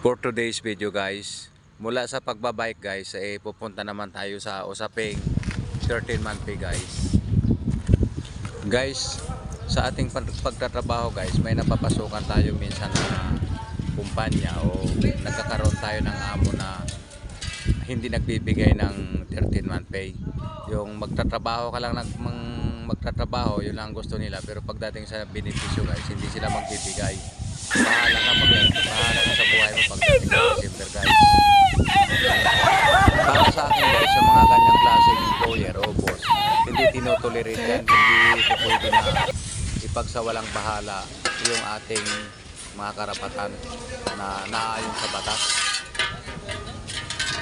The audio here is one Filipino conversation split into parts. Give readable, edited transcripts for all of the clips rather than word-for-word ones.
For today's video guys, mula sa pagbabike guys, pupunta naman tayo sa usaping 13-month pay guys. Guys, sa ating pagtatrabaho guys, may napapasukan tayo minsan na kumpanya o nagkakaroon tayo ng amo na hindi nagbibigay ng 13-month pay. Yung magtatrabaho ka lang magtatrabaho, yun lang gusto nila, pero pagdating sa benepisyo guys, hindi sila magbibigay. Bahala ka sa buhay mo pagdating sa December guys. Para sa akin guys, yung mga ganyang klaseng employer o boss, hindi tinotolerate yan, hindi pwede na ipagsawalang bahala yung ating mga karapatan na naayon sa batas.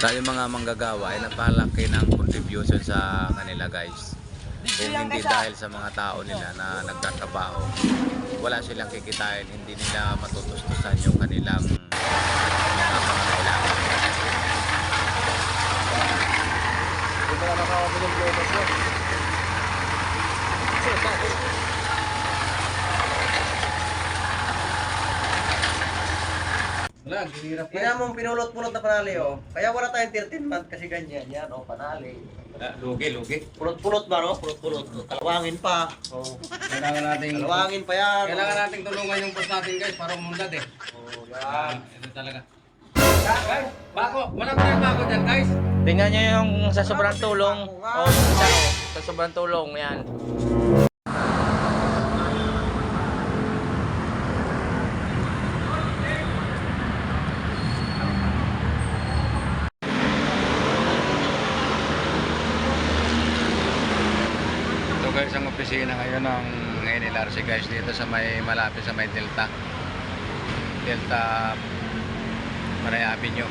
Tayo mga manggagawa ay napalaki ng contribution sa kanila guys. Kung hindi dahil sa mga tao nila na nagtatrabaho, wala silang kikitain, hindi nila matutustusan yung kanilang mga pangangailangan. Kaya mong pinulot-pulot na panali, oh. Kaya wala tayong 13 month kasi ganyan yan, oh, panali. Lugi. Pulot-pulot ba, no? Pulot-pulot. Kalawangin pa. Oh. Kailangan nating Kalawangin pa yan. Kailangan nating tulungan yung boss natin guys para umunlad eh. Oh, yan. Ito talaga. Guys, bako, walang tayo bako dyan guys. Tingnan nyo yung sa sobrang tulong. Oh, isa, sa sobrang tulong, yan. Ito guys ang opisina ngayon ng NLRC guys, dito sa malapit sa may Delta Maray Avenue.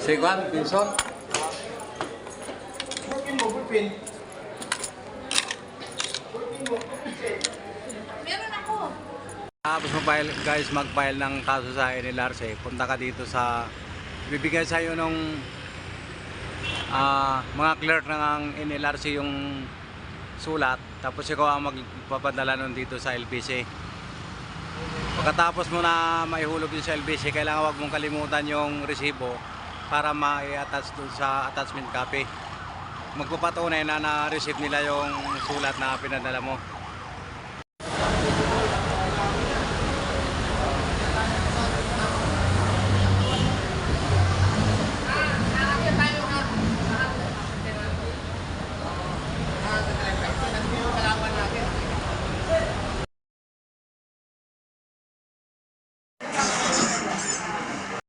Si Juan Pinson. Meron ako. Tapos mag-file ng kaso sa NLRC, punta ka dito sa bibigay sa iyo ng mga clerk ng NLRC yung sulat, tapos ikaw ang magpapadala nun dito sa LBC. Pagkatapos mo na maihulog din sa LBC, kailangan wag mong kalimutan yung resibo para ma-attach doon sa attachment copy. Magpapatunay na na-receive nila yung sulat na pinadala mo.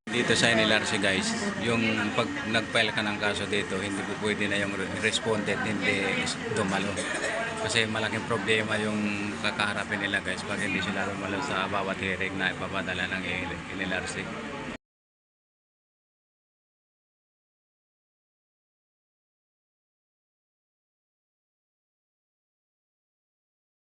Dito sa NLRC guys, yung pag nag-file ka ng kaso dito, hindi po pwede na yung respondent hindi dumalo. Kasi malaking problema yung kakaharapin nila guys pag hindi sila dumalo sa bawat hearing na ipapadala ng NLRC.